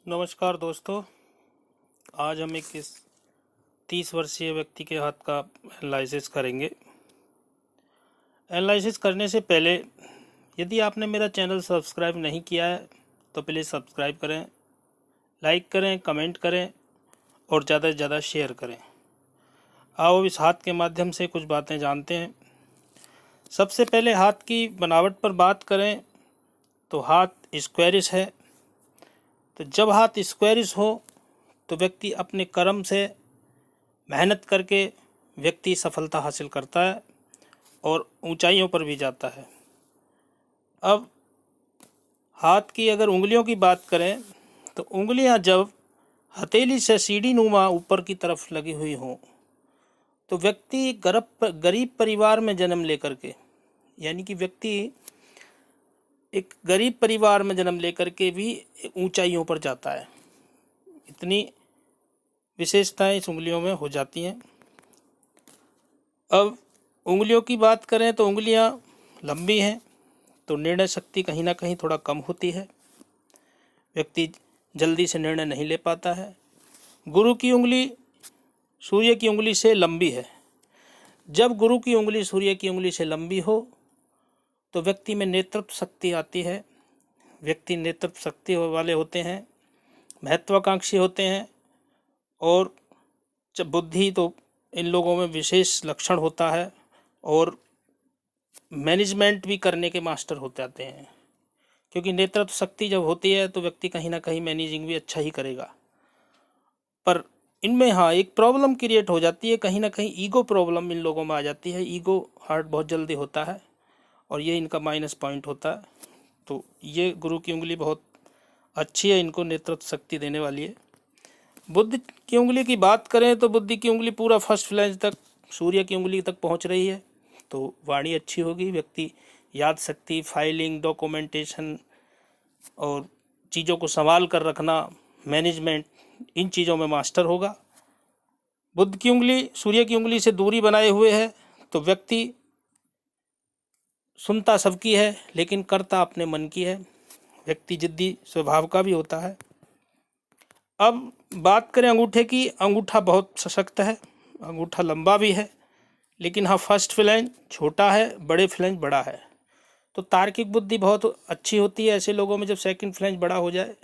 नमस्कार दोस्तों। आज हम एक इस 30 वर्षीय व्यक्ति के हाथ का एनालिसिस करेंगे। एनालिसिस करने से पहले यदि आपने मेरा चैनल सब्सक्राइब नहीं किया है तो प्लीज़ सब्सक्राइब करें, लाइक करें, कमेंट करें और ज़्यादा से ज़्यादा शेयर करें। आओ इस हाथ के माध्यम से कुछ बातें जानते हैं। सबसे पहले हाथ की बनावट पर बात करें तो हाथ स्क्वेरिश है। तो जब हाथ स्क्वेरिश हो तो व्यक्ति अपने कर्म से मेहनत करके व्यक्ति सफलता हासिल करता है और ऊंचाइयों पर भी जाता है। अब हाथ की अगर उंगलियों की बात करें तो उंगलियां जब हथेली से सीढ़ी नुमा ऊपर की तरफ लगी हुई हों तो व्यक्ति गरीब परिवार में जन्म लेकर के, यानी कि व्यक्ति एक गरीब परिवार में जन्म लेकर के भी ऊंचाइयों पर जाता है। इतनी विशेषताएं इस उंगलियों में हो जाती हैं। अब उंगलियों की बात करें तो उंगलियां लंबी हैं तो निर्णय शक्ति कहीं ना कहीं थोड़ा कम होती है, व्यक्ति जल्दी से निर्णय नहीं ले पाता है। गुरु की उंगली सूर्य की उंगली से लंबी है। जब गुरु की उंगली सूर्य की उंगली से लंबी हो तो व्यक्ति में नेतृत्व शक्ति आती है। व्यक्ति नेतृत्व शक्ति वाले होते हैं, महत्वाकांक्षी होते हैं और जब बुद्धि तो इन लोगों में विशेष लक्षण होता है और मैनेजमेंट भी करने के मास्टर हो जाते हैं, क्योंकि नेतृत्व शक्ति जब होती है तो व्यक्ति कहीं ना कहीं मैनेजिंग भी अच्छा ही करेगा। पर इनमें एक प्रॉब्लम क्रिएट हो जाती है, कहीं ना कहीं ईगो प्रॉब्लम इन लोगों में आ जाती है। ईगो हार्ट बहुत जल्दी होता है और ये इनका माइनस पॉइंट होता है। तो ये गुरु की उंगली बहुत अच्छी है, इनको नेतृत्व शक्ति देने वाली है। बुद्ध की उंगली की बात करें तो बुद्ध की उंगली पूरा फर्स्ट फ्लैंज तक सूर्य की उंगली तक पहुंच रही है, तो वाणी अच्छी होगी। व्यक्ति याद शक्ति, फाइलिंग, डॉक्यूमेंटेशन और चीज़ों को संभाल कर रखना, मैनेजमेंट, इन चीज़ों में मास्टर होगा। बुद्ध की उंगली सूर्य की उंगली से दूरी बनाए हुए है तो व्यक्ति सुनता सबकी है लेकिन करता अपने मन की है। व्यक्ति जिद्दी स्वभाव का भी होता है। अब बात करें अंगूठे की, अंगूठा बहुत सशक्त है, अंगूठा लंबा भी है, लेकिन फर्स्ट फ्लैंज छोटा है, बड़े फ्लैंज बड़ा है। तो तार्किक बुद्धि बहुत अच्छी होती है ऐसे लोगों में जब सेकंड फ्लैंज बड़ा हो जाए।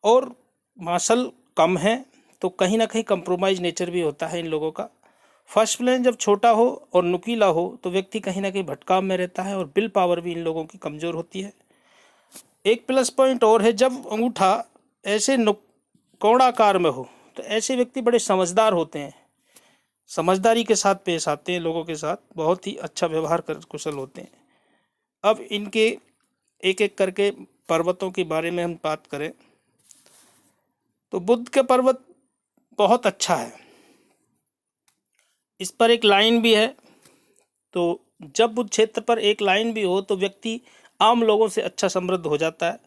और मासल कम है तो कहीं ना कहीं कंप्रोमाइज नेचर भी होता है इन लोगों का। फर्स्ट फ्लैंज जब छोटा हो और नुकीला हो तो व्यक्ति कहीं ना कहीं भटकाव में रहता है और विल पावर भी इन लोगों की कमज़ोर होती है। एक प्लस पॉइंट और है, जब अंगूठा ऐसे कोणाकार में हो तो ऐसे व्यक्ति बड़े समझदार होते हैं, समझदारी के साथ पेश आते हैं, लोगों के साथ बहुत ही अच्छा व्यवहार कर कुशल होते हैं। अब इनके एक एक करके पर्वतों के बारे में हम बात करें तो बुद्ध का पर्वत बहुत अच्छा है। इस पर एक लाइन भी है, तो जब बुद्ध क्षेत्र पर एक लाइन भी हो तो व्यक्ति आम लोगों से अच्छा समृद्ध हो जाता है।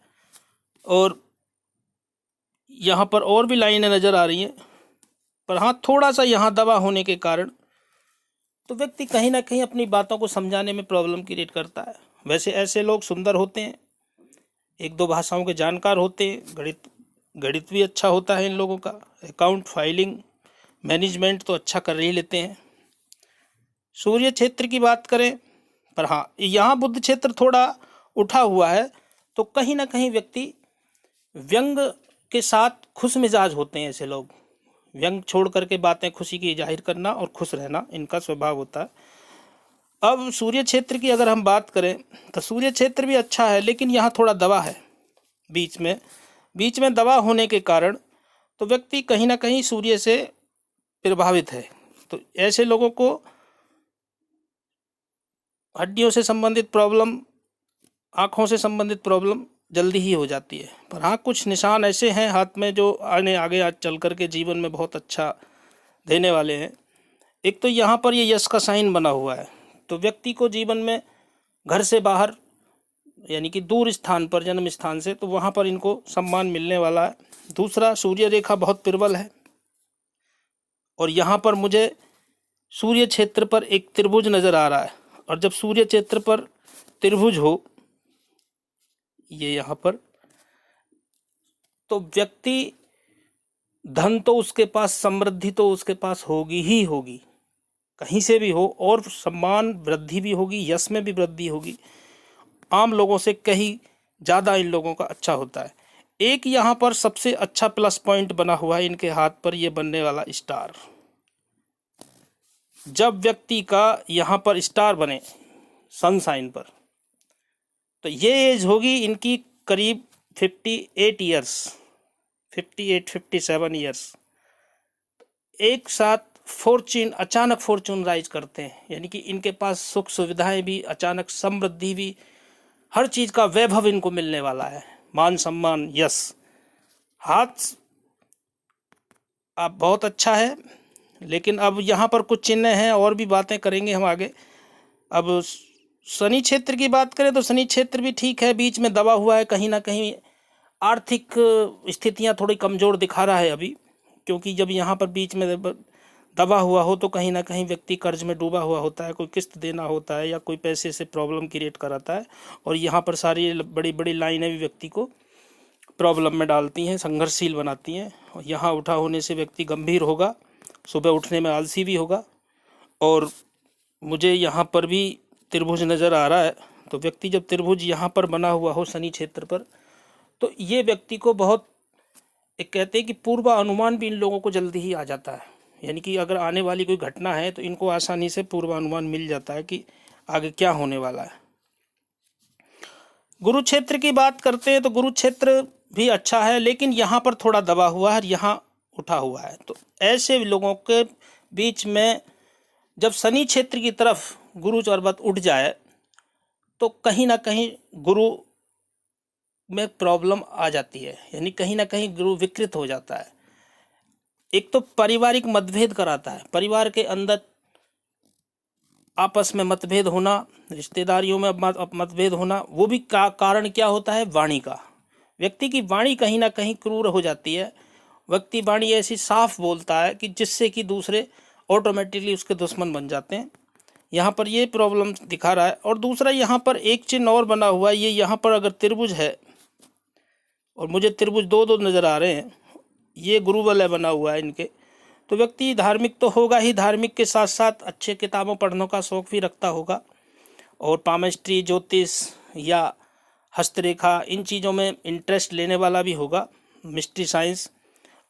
और यहाँ पर और भी लाइनें नज़र आ रही हैं, पर थोड़ा सा यहाँ दबा होने के कारण तो व्यक्ति कहीं ना कहीं अपनी बातों को समझाने में प्रॉब्लम क्रिएट करता है। वैसे ऐसे लोग सुंदर होते हैं, एक दो भाषाओं के जानकार होते हैं, गणित भी अच्छा होता है इन लोगों का, अकाउंट, फाइलिंग, मैनेजमेंट तो अच्छा कर ही लेते हैं। सूर्य क्षेत्र की बात करें, पर यहाँ बुद्ध क्षेत्र थोड़ा उठा हुआ है तो कहीं ना कहीं व्यक्ति व्यंग के साथ खुश मिजाज होते हैं। ऐसे लोग व्यंग छोड़ करके बातें खुशी की जाहिर करना और खुश रहना इनका स्वभाव होता है। अब सूर्य क्षेत्र की अगर हम बात करें तो सूर्य क्षेत्र भी अच्छा है, लेकिन यहाँ थोड़ा दबा है बीच में दबा होने के कारण तो व्यक्ति कहीं ना कहीं सूर्य से प्रभावित है। तो ऐसे लोगों को हड्डियों से संबंधित प्रॉब्लम, आँखों से संबंधित प्रॉब्लम जल्दी ही हो जाती है। पर कुछ निशान ऐसे हैं हाथ में जो आगे आज चल करके जीवन में बहुत अच्छा देने वाले हैं। एक तो यहाँ पर ये यश का साइन बना हुआ है, तो व्यक्ति को जीवन में घर से बाहर यानी कि दूर स्थान पर, जन्म स्थान से, तो वहाँ पर इनको सम्मान मिलने वाला है। दूसरा, सूर्य रेखा बहुत प्रबल है और यहाँ पर मुझे सूर्य क्षेत्र पर एक त्रिभुज नज़र आ रहा है। और जब सूर्य क्षेत्र पर त्रिभुज हो, ये यहाँ पर तो व्यक्ति, धन तो उसके पास, समृद्धि तो उसके पास होगी ही होगी, कहीं से भी हो, और सम्मान वृद्धि भी होगी, यश में भी वृद्धि होगी, आम लोगों से कहीं ज़्यादा इन लोगों का अच्छा होता है। एक यहाँ पर सबसे अच्छा प्लस पॉइंट बना हुआ है इनके हाथ पर, ये बनने वाला स्टार। जब व्यक्ति का यहाँ पर स्टार बने सन साइन पर, तो ये एज होगी इनकी करीब 58 ईयर्स, 57 ईयर्स। एक साथ फॉर्च्यून, अचानक फॉर्च्यून राइज करते हैं, यानी कि इनके पास सुख सुविधाएं भी, अचानक समृद्धि भी, हर चीज का वैभव इनको मिलने वाला है, मान सम्मान यश। हाथ अब बहुत अच्छा है, लेकिन अब यहाँ पर कुछ चिन्ह हैं, और भी बातें करेंगे हम आगे। अब शनि क्षेत्र की बात करें तो शनि क्षेत्र भी ठीक है, बीच में दबा हुआ है, कहीं ना कहीं आर्थिक स्थितियां थोड़ी कमजोर दिखा रहा है अभी, क्योंकि जब यहाँ पर बीच में दबा हुआ हो तो कहीं ना कहीं व्यक्ति कर्ज में डूबा हुआ होता है, कोई किस्त देना होता है या कोई पैसे से प्रॉब्लम क्रिएट कराता है, और यहाँ पर सारी बड़ी बड़ी लाइनें भी व्यक्ति को प्रॉब्लम में डालती हैं, संघर्षशील बनाती हैं। और यहाँ उठा होने से व्यक्ति गंभीर होगा, सुबह उठने में आलसी भी होगा। और मुझे यहाँ पर भी त्रिभुज नज़र आ रहा है, तो व्यक्ति जब त्रिभुज यहाँ पर बना हुआ हो शनि क्षेत्र पर, तो ये व्यक्ति को बहुत, एक कहते हैं कि पूर्वानुमान भी इन लोगों को जल्दी ही आ जाता है, यानी कि अगर आने वाली कोई घटना है तो इनको आसानी से पूर्वानुमान मिल जाता है कि आगे क्या होने वाला है। गुरु क्षेत्र की बात करते हैं तो गुरु क्षेत्र भी अच्छा है, लेकिन यहाँ पर थोड़ा दबा हुआ है, यहाँ उठा हुआ है। तो ऐसे लोगों के बीच में जब शनि क्षेत्र की तरफ गुरु पर्वत उठ जाए तो कहीं ना कहीं गुरु में प्रॉब्लम आ जाती है, यानी कहीं ना कहीं गुरु विकृत हो जाता है। एक तो पारिवारिक मतभेद कराता है, परिवार के अंदर आपस में मतभेद होना, रिश्तेदारियों में मतभेद होना। वो भी कारण क्या होता है? वाणी का। व्यक्ति की वाणी कहीं ना कहीं क्रूर हो जाती है, व्यक्ति वाणी ऐसी साफ बोलता है कि जिससे कि दूसरे ऑटोमेटिकली उसके दुश्मन बन जाते हैं। यहाँ पर ये प्रॉब्लम दिखा रहा है। और दूसरा यहाँ पर एक चिन्ह और बना हुआ है, ये यहाँ पर अगर त्रिभुज है, और मुझे त्रिभुज दो दो नज़र आ रहे हैं, ये गुरु बलय बना हुआ है इनके, तो व्यक्ति धार्मिक तो होगा ही, धार्मिक के साथ साथ अच्छे किताबों पढ़ने का शौक़ भी रखता होगा, और पामेस्ट्री, ज्योतिष या हस्तरेखा, इन चीज़ों में इंटरेस्ट लेने वाला भी होगा, मिस्ट्री साइंस।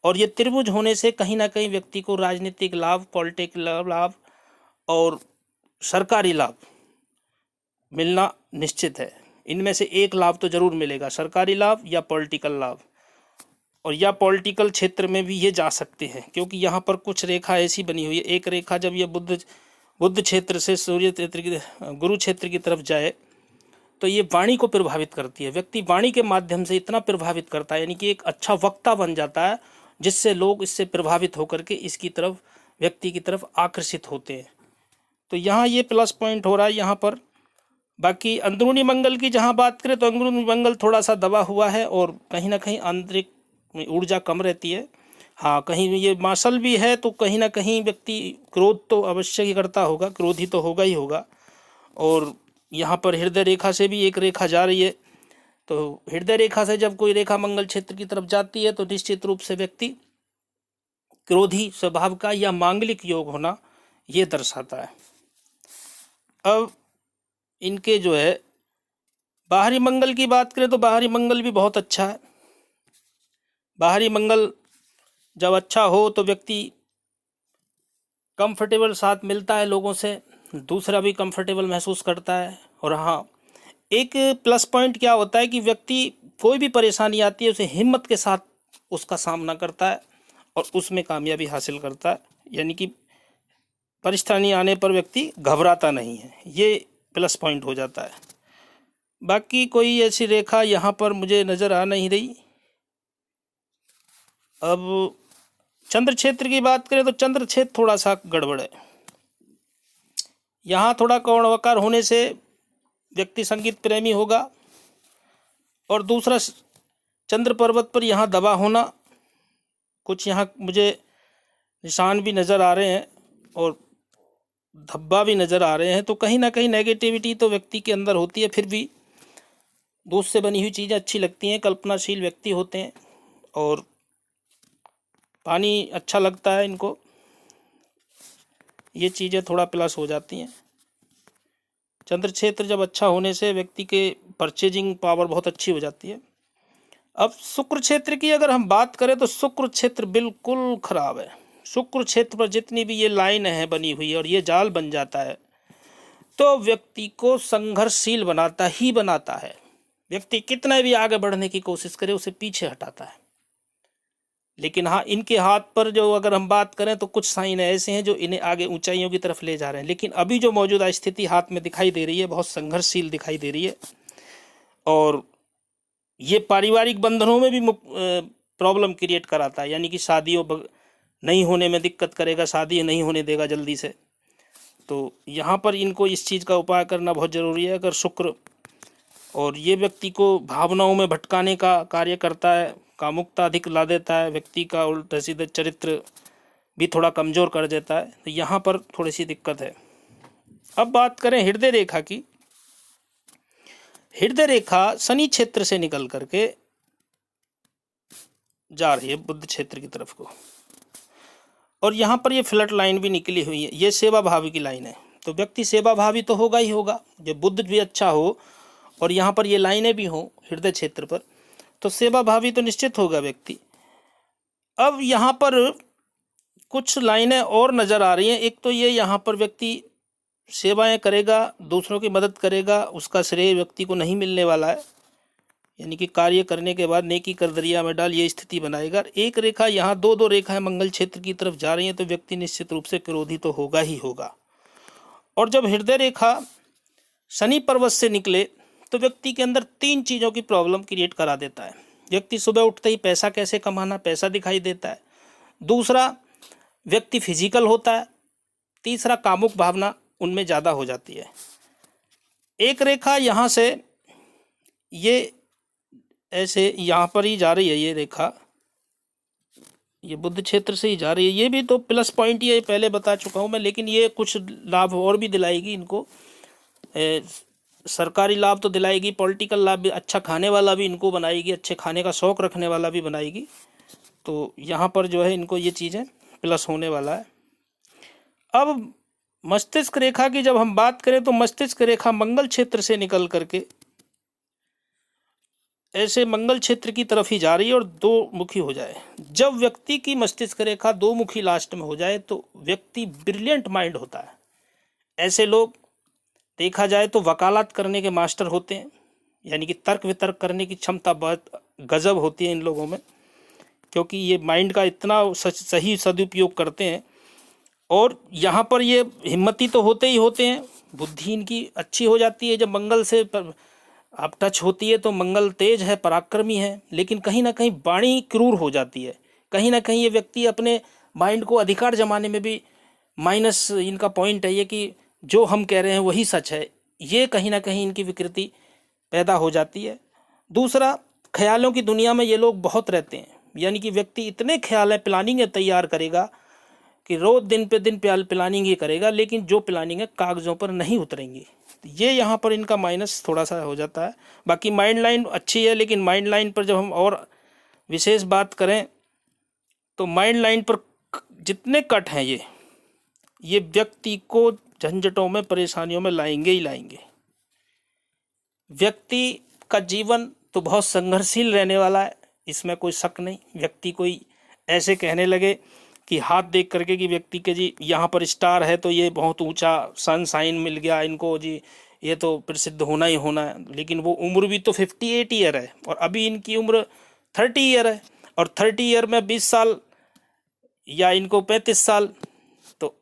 और ये त्रिभुज होने से कहीं ना कहीं व्यक्ति को राजनीतिक लाभ, पॉलिटिकल लाभ और सरकारी लाभ मिलना निश्चित है। इनमें से एक लाभ तो जरूर मिलेगा, सरकारी लाभ या पॉलिटिकल लाभ। और या पॉलिटिकल क्षेत्र में भी ये जा सकते हैं, क्योंकि यहाँ पर कुछ रेखा ऐसी बनी हुई है। एक रेखा जब ये बुद्ध क्षेत्र से सूर्य क्षेत्र की, गुरु क्षेत्र की तरफ जाए, तो ये वाणी को प्रभावित करती है। व्यक्ति वाणी के माध्यम से इतना प्रभावित करता है, यानी कि एक अच्छा वक्ता बन जाता है, जिससे लोग इससे प्रभावित होकर के इसकी तरफ, व्यक्ति की तरफ आकर्षित होते हैं। तो यहाँ ये प्लस पॉइंट हो रहा है यहाँ पर। बाकी अंदरूनी मंगल की जहाँ बात करें तो अंदरूनी मंगल थोड़ा सा दबा हुआ है, और कहीं ना कहीं आंतरिक ऊर्जा कम रहती है। हाँ, कहीं ये मार्शल भी है, तो कहीं ना कहीं व्यक्ति क्रोध तो अवश्य ही करता होगा, क्रोधी तो होगा ही होगा। और यहाँ पर हृदय रेखा से भी एक रेखा जा रही है, तो हृदय रेखा से जब कोई रेखा मंगल क्षेत्र की तरफ जाती है तो निश्चित रूप से व्यक्ति क्रोधी स्वभाव का या मांगलिक योग होना ये दर्शाता है। अब इनके जो है बाहरी मंगल की बात करें तो बाहरी मंगल भी बहुत अच्छा है। बाहरी मंगल जब अच्छा हो तो व्यक्ति कंफर्टेबल साथ मिलता है लोगों से, दूसरा भी कंफर्टेबल महसूस करता है। और हाँ, एक प्लस पॉइंट क्या होता है कि व्यक्ति कोई भी परेशानी आती है उसे हिम्मत के साथ उसका सामना करता है और उसमें कामयाबी हासिल करता है, यानी कि परेशानी आने पर व्यक्ति घबराता नहीं है, ये प्लस पॉइंट हो जाता है। बाकी कोई ऐसी रेखा यहाँ पर मुझे नज़र आ नहीं रही। अब चंद्र क्षेत्र की बात करें तो चंद्र क्षेत्र थोड़ा सा गड़बड़ है। यहाँ थोड़ा कौणवकार होने से व्यक्ति संगीत प्रेमी होगा, और दूसरा चंद्र पर्वत पर यहाँ दबा होना, कुछ यहाँ मुझे निशान भी नज़र आ रहे हैं और धब्बा भी नज़र आ रहे हैं। तो कहीं ना कहीं नेगेटिविटी तो व्यक्ति के अंदर होती है, फिर भी दूध से बनी हुई चीज़ें अच्छी लगती हैं, कल्पनाशील व्यक्ति होते हैं और पानी अच्छा लगता है इनको, ये चीज़ें थोड़ा प्लस हो जाती हैं। चंद्र क्षेत्र जब अच्छा होने से व्यक्ति के परचेजिंग पावर बहुत अच्छी हो जाती है। अब शुक्र क्षेत्र की अगर हम बात करें तो शुक्र क्षेत्र बिल्कुल खराब है। शुक्र क्षेत्र पर जितनी भी ये लाइन है बनी हुई है और ये जाल बन जाता है तो व्यक्ति को संघर्षशील बनाता ही बनाता है। व्यक्ति कितना भी आगे बढ़ने की कोशिश करे उसे पीछे हटाता है। लेकिन हाँ, इनके हाथ पर जो अगर हम बात करें तो कुछ साइन ऐसे हैं जो इन्हें आगे ऊंचाइयों की तरफ ले जा रहे हैं। लेकिन अभी जो मौजूदा स्थिति हाथ में दिखाई दे रही है बहुत संघर्षशील दिखाई दे रही है और ये पारिवारिक बंधनों में भी प्रॉब्लम क्रिएट कराता है, यानी कि शादियों नहीं होने में दिक्कत करेगा, शादी नहीं होने देगा जल्दी से। तो यहाँ पर इनको इस चीज़ का उपाय करना बहुत ज़रूरी है। अगर शुक्र और ये व्यक्ति को भावनाओं में भटकाने का कार्य करता है, कामुकता अधिक ला देता है, व्यक्ति का उल्टा सीधे चरित्र भी थोड़ा कमज़ोर कर देता है, तो यहाँ पर थोड़ी सी दिक्कत है। अब बात करें हृदय रेखा की। हृदय रेखा शनि क्षेत्र से निकल करके जा रही है बुध क्षेत्र की तरफ को और यहाँ पर ये फ्लट लाइन भी निकली हुई है, ये सेवा भावी की लाइन है। तो व्यक्ति सेवा भावी तो होगा ही होगा, जब बुध भी अच्छा हो और यहाँ पर ये लाइनें भी हों हृदय क्षेत्र पर तो सेवा भावी तो निश्चित होगा व्यक्ति। अब यहाँ पर कुछ लाइनें और नज़र आ रही हैं। एक तो ये यहाँ पर व्यक्ति सेवाएं करेगा, दूसरों की मदद करेगा, उसका श्रेय व्यक्ति को नहीं मिलने वाला है, यानी कि कार्य करने के बाद नेकी कर दरिया में डाल, ये स्थिति बनाएगा। एक रेखा यहाँ दो रेखाएं मंगल क्षेत्र की तरफ जा रही हैं तो व्यक्ति निश्चित रूप से क्रोधी तो होगा ही होगा। और जब हृदय रेखा शनि पर्वत से निकले तो व्यक्ति के अंदर 3 चीज़ों की प्रॉब्लम क्रिएट करा देता है। व्यक्ति सुबह उठते ही पैसा कैसे कमाना, पैसा दिखाई देता है। दूसरा, व्यक्ति फिजिकल होता है। तीसरा, कामुक भावना उनमें ज़्यादा हो जाती है। एक रेखा यहाँ से ये ऐसे यहाँ पर ही जा रही है, ये रेखा ये बुध क्षेत्र से ही जा रही है। ये भी तो प्लस पॉइंट ये पहले बता चुका हूँ मैं, लेकिन ये कुछ लाभ और भी दिलाएगी इनको। सरकारी लाभ तो दिलाएगी, पॉलिटिकल लाभ भी, अच्छा खाने वाला भी इनको बनाएगी, अच्छे खाने का शौक़ रखने वाला भी बनाएगी। तो यहाँ पर जो है इनको ये चीज़ें प्लस होने वाला है। अब मस्तिष्क रेखा की जब हम बात करें तो मस्तिष्क रेखा मंगल क्षेत्र से निकल करके ऐसे मंगल क्षेत्र की तरफ ही जा रही है और 2 मुखी हो जाए। जब व्यक्ति की मस्तिष्क रेखा 2 मुखी लास्ट में हो जाए तो व्यक्ति ब्रिलियंट माइंड होता है। ऐसे लोग देखा जाए तो वकालत करने के मास्टर होते हैं, यानी कि तर्क वितर्क करने की क्षमता बहुत गजब होती है इन लोगों में, क्योंकि ये माइंड का इतना सही सदुपयोग करते हैं। और यहाँ पर ये हिम्मती तो होते ही होते हैं, बुद्धि इनकी अच्छी हो जाती है। जब मंगल से आप टच होती है तो मंगल तेज है, पराक्रमी है, लेकिन कहीं ना कहीं वाणी क्रूर हो जाती है। कहीं ना कहीं ये व्यक्ति अपने माइंड को अधिकार जमाने में भी माइनस इनका पॉइंट है ये कि जो हम कह रहे हैं वही सच है, ये कहीं ना कहीं इनकी विकृति पैदा हो जाती है। दूसरा, ख्यालों की दुनिया में ये लोग बहुत रहते हैं, यानी कि व्यक्ति इतने ख्याल है, प्लानिंग तैयार करेगा कि रोज दिन पे दिन प्लानिंग ही करेगा, लेकिन जो प्लानिंग है कागज़ों पर नहीं उतरेंगी। ये यहाँ पर इनका माइनस थोड़ा सा हो जाता है। बाकी माइंड लाइन अच्छी है, लेकिन माइंड लाइन पर जब हम और विशेष बात करें तो माइंड लाइन पर जितने कट हैं ये व्यक्ति को झंझटों में, परेशानियों में लाएंगे ही लाएंगे। व्यक्ति का जीवन तो बहुत संघर्षशील रहने वाला है, इसमें कोई शक नहीं। व्यक्ति कोई ऐसे कहने लगे कि हाथ देख करके कि व्यक्ति के जी यहाँ पर स्टार है तो ये बहुत ऊंचा सन साइन मिल गया इनको जी, ये तो प्रसिद्ध होना ही होना है, लेकिन वो उम्र भी तो 58 ईयर है और अभी इनकी उम्र 30 ईयर है और 30 ईयर में 20 साल या इनको 35 साल, तो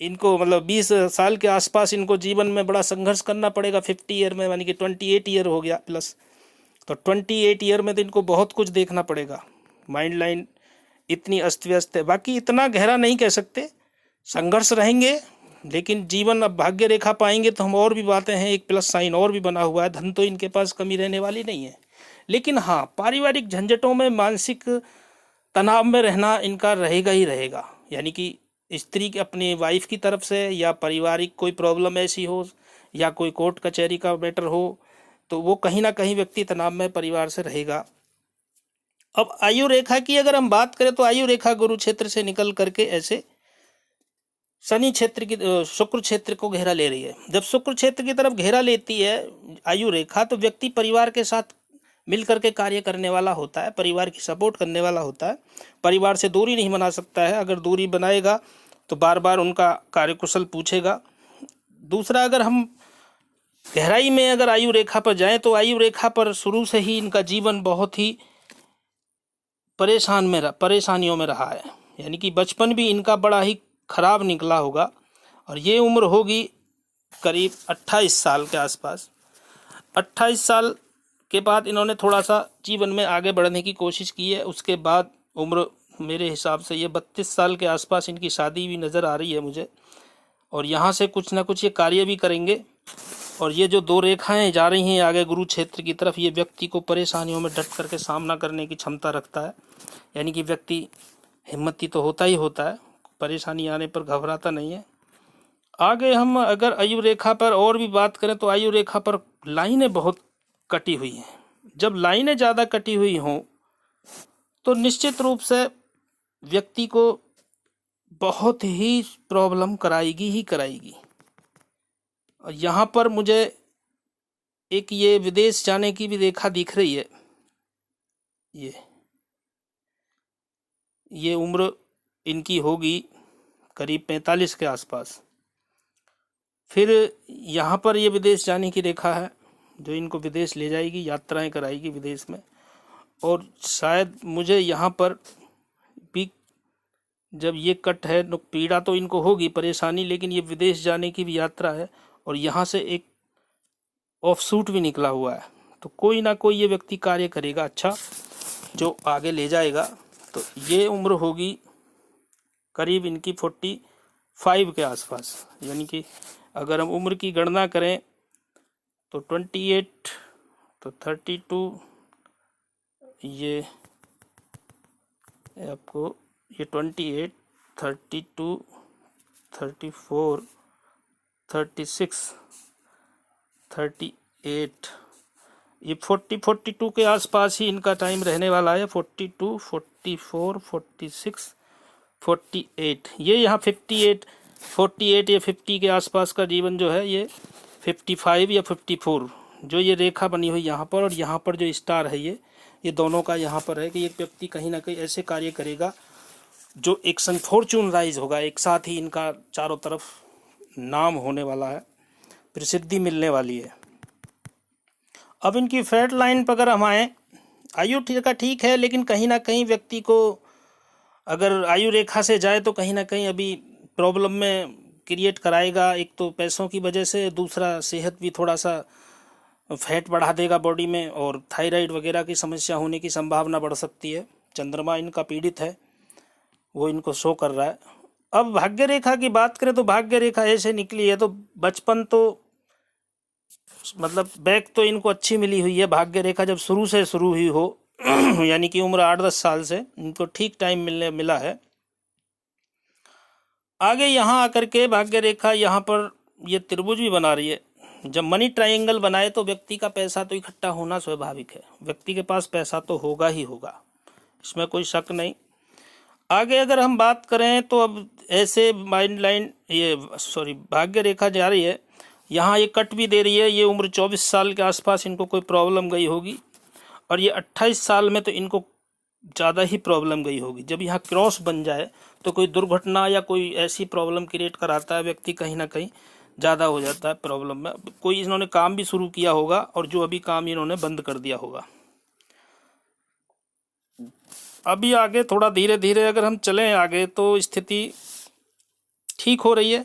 इनको मतलब 20 साल के आसपास इनको जीवन में बड़ा संघर्ष करना पड़ेगा। 50 ईयर में यानी कि 28 ईयर हो गया प्लस, तो 28 ईयर में तो इनको बहुत कुछ देखना पड़ेगा। माइंड लाइन इतनी अस्त व्यस्त है। बाकी इतना गहरा नहीं कह सकते, संघर्ष रहेंगे, लेकिन जीवन अब भाग्य रेखा पाएंगे तो हम और भी बातें हैं। एक प्लस साइन और भी बना हुआ है, धन तो इनके पास कमी रहने वाली नहीं है, लेकिन हाँ पारिवारिक झंझटों में, मानसिक तनाव में रहना इनका रहेगा ही रहेगा। यानी कि स्त्री के अपनी वाइफ की तरफ से या पारिवारिक कोई प्रॉब्लम ऐसी हो या कोई कोर्ट कचहरी का मैटर हो तो वो कहीं ना कहीं व्यक्ति तनाव में परिवार से रहेगा। अब आयु रेखा की अगर हम बात करें तो आयु रेखा गुरु क्षेत्र से निकल करके ऐसे शनि क्षेत्र की शुक्र क्षेत्र को घेरा ले रही है। जब शुक्र क्षेत्र की तरफ घेरा लेती है आयु रेखा, तो व्यक्ति परिवार के साथ मिल करके कार्य करने वाला होता है, परिवार की सपोर्ट करने वाला होता है, परिवार से दूरी नहीं बना सकता है। अगर दूरी बनाएगा तो बार बार उनका कार्यकुशल पूछेगा। दूसरा, अगर हम गहराई में अगर आयु रेखा पर जाएं तो आयु रेखा पर शुरू से ही इनका जीवन बहुत ही परेशानियों में रहा है, यानी कि बचपन भी इनका बड़ा ही खराब निकला होगा। और ये उम्र होगी करीब 28 साल के आसपास। 28 साल के बाद इन्होंने थोड़ा सा जीवन में आगे बढ़ने की कोशिश की है। उसके बाद उम्र मेरे हिसाब से ये 32 साल के आसपास इनकी शादी भी नज़र आ रही है मुझे। और यहाँ से कुछ ना कुछ ये कार्य भी करेंगे। और ये जो दो रेखाएं जा रही हैं आगे गुरु क्षेत्र की तरफ, ये व्यक्ति को परेशानियों में डट करके सामना करने की क्षमता रखता है। यानी कि व्यक्ति हिम्मती तो होता ही होता है, परेशानी आने पर घबराता नहीं है। आगे हम अगर आयु रेखा पर और भी बात करें तो आयु रेखा पर लाइनें बहुत कटी हुई हैं। जब लाइनें ज़्यादा कटी हुई हों तो निश्चित रूप से व्यक्ति को बहुत ही प्रॉब्लम कराएगी ही कराएगी। और यहाँ पर मुझे एक ये विदेश जाने की भी रेखा दिख रही है। ये उम्र इनकी होगी करीब 45 के आसपास। फिर यहाँ पर ये विदेश जाने की रेखा है जो इनको विदेश ले जाएगी, यात्राएं कराएगी विदेश में। और शायद मुझे यहाँ पर भी जब ये कट है तो पीड़ा तो इनको होगी, परेशानी, लेकिन ये विदेश जाने की भी यात्रा है। और यहाँ से एक ऑफशूट भी निकला हुआ है, तो कोई ना कोई ये व्यक्ति कार्य करेगा अच्छा जो आगे ले जाएगा। तो ये उम्र होगी करीब इनकी 45 के आसपास। यानी कि अगर हम उम्र की गणना करें तो 28 तो 32, ये आपको ये 28, 32, 34, 36, 38, ये 42 के आसपास ही इनका टाइम रहने वाला है। 42, 44, 46, 48, ये यहाँ 48 या 50 के आसपास का जीवन जो है ये 55 या 54 जो ये रेखा बनी हुई यहाँ पर। और यहाँ पर जो स्टार है ये दोनों का यहाँ पर है कि एक व्यक्ति कहीं ना कहीं ऐसे कार्य करेगा जो एक संग फॉर्चून राइज होगा। एक साथ ही इनका चारों तरफ नाम होने वाला है, प्रसिद्धि मिलने वाली है। अब इनकी फैट लाइन पर अगर हम आए, आयु ठीक है, लेकिन कहीं ना कहीं व्यक्ति को अगर आयु रेखा से जाए तो कहीं ना कहीं अभी प्रॉब्लम में क्रिएट कराएगा। एक तो पैसों की वजह से, दूसरा सेहत भी थोड़ा सा फैट बढ़ा देगा बॉडी में, और थायराइड वगैरह की समस्या होने की संभावना बढ़ सकती है। चंद्रमा इनका पीड़ित है, वो इनको शो कर रहा है। अब भाग्य रेखा की बात करें तो भाग्य रेखा ऐसे निकली है तो बचपन तो मतलब बैक तो इनको अच्छी मिली हुई है। भाग्य रेखा जब शुरू से शुरू हुई हो यानी कि उम्र 8-10 साल से इनको ठीक टाइम मिला है। आगे यहाँ आकर के भाग्य रेखा यहाँ पर ये त्रिभुज भी बना रही है। जब मनी ट्रायंगल बनाए तो व्यक्ति का पैसा तो इकट्ठा होना स्वाभाविक है, व्यक्ति के पास पैसा तो होगा ही होगा, इसमें कोई शक नहीं। आगे अगर हम बात करें तो अब ऐसे माइंड लाइन भाग्य रेखा जा रही है, यहाँ ये कट भी दे रही है। ये उम्र 24 साल के आसपास इनको कोई प्रॉब्लम गई होगी, और ये 28 साल में तो इनको ज़्यादा ही प्रॉब्लम गई होगी। जब यहाँ क्रॉस बन जाए तो कोई दुर्घटना या कोई ऐसी प्रॉब्लम क्रिएट कराता है, व्यक्ति कहीं ना कहीं ज़्यादा हो जाता है प्रॉब्लम में। कोई इन्होंने काम भी शुरू किया होगा और जो अभी काम इन्होंने बंद कर दिया होगा। अभी आगे थोड़ा धीरे धीरे अगर हम चलें आगे तो स्थिति ठीक हो रही है,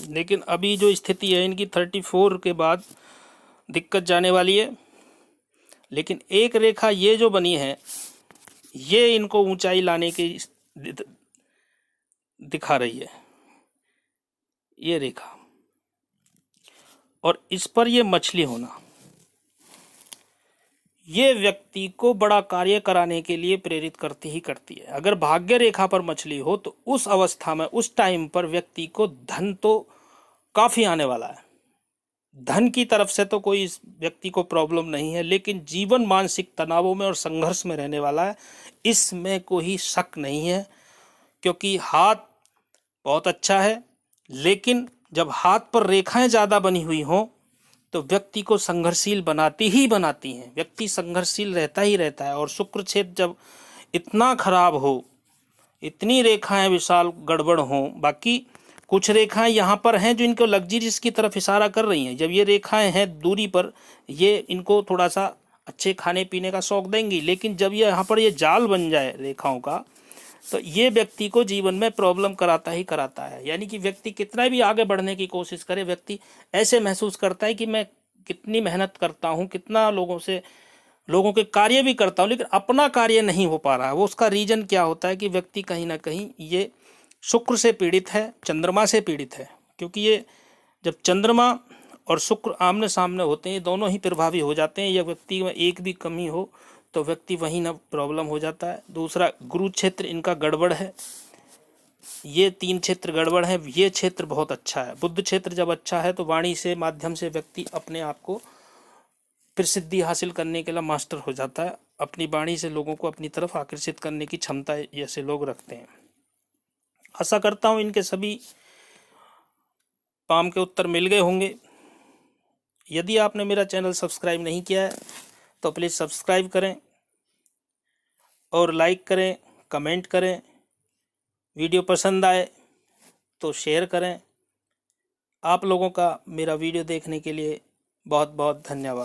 लेकिन अभी जो स्थिति है इनकी 34 के बाद दिक्कत जाने वाली है। लेकिन एक रेखा ये जो बनी है ये इनको ऊंचाई लाने की दिखा रही है, ये रेखा, और इस पर ये मछली होना ये व्यक्ति को बड़ा कार्य कराने के लिए प्रेरित करती ही करती है। अगर भाग्य रेखा पर मछली हो तो उस अवस्था में, उस टाइम पर व्यक्ति को धन तो काफी आने वाला है। धन की तरफ से तो कोई इस व्यक्ति को प्रॉब्लम नहीं है, लेकिन जीवन मानसिक तनावों में और संघर्ष में रहने वाला है, इसमें कोई शक नहीं है। क्योंकि हाथ बहुत अच्छा है, लेकिन जब हाथ पर रेखाएं ज़्यादा बनी हुई हों तो व्यक्ति को संघर्षशील बनाती ही बनाती हैं, व्यक्ति संघर्षशील रहता ही रहता है। और शुक्र क्षेत्र जब इतना खराब हो, इतनी रेखाएं विशाल गड़बड़ हों, बाकी कुछ रेखाएं यहाँ पर हैं जो इनको लग्जरीज की तरफ इशारा कर रही हैं। जब ये रेखाएं हैं दूरी पर, ये इनको थोड़ा सा अच्छे खाने पीने का शौक देंगी, लेकिन जब ये यहाँ पर ये जाल बन जाए रेखाओं का, तो ये व्यक्ति को जीवन में प्रॉब्लम कराता ही कराता है। यानी कि व्यक्ति कितना भी आगे बढ़ने की कोशिश करे, व्यक्ति ऐसे महसूस करता है कि मैं कितनी मेहनत करता हूँ, कितना लोगों के कार्य भी करता हूँ, लेकिन अपना कार्य नहीं हो पा रहा है। वो उसका रीजन क्या होता है कि व्यक्ति कहीं ना कहीं ये शुक्र से पीड़ित है, चंद्रमा से पीड़ित है। क्योंकि ये जब चंद्रमा और शुक्र आमने सामने होते हैं, दोनों ही प्रभावी हो जाते हैं। या व्यक्ति में एक भी कमी हो तो व्यक्ति वहीं ना प्रॉब्लम हो जाता है। दूसरा, गुरु क्षेत्र इनका गड़बड़ है, ये 3 क्षेत्र गड़बड़ है। ये क्षेत्र बहुत अच्छा है। बुध क्षेत्र जब अच्छा है तो वाणी से माध्यम से व्यक्ति अपने आप को प्रसिद्धि हासिल करने के लिए मास्टर हो जाता है। अपनी वाणी से लोगों को अपनी तरफ आकर्षित करने की क्षमता ऐसे लोग रखते हैं। आशा करता हूँ इनके सभी पाम के उत्तर मिल गए होंगे। यदि आपने मेरा चैनल सब्सक्राइब नहीं किया है तो प्लीज़ सब्सक्राइब करें और लाइक करें, कमेंट करें। वीडियो पसंद आए तो शेयर करें। आप लोगों का मेरा वीडियो देखने के लिए बहुत बहुत धन्यवाद।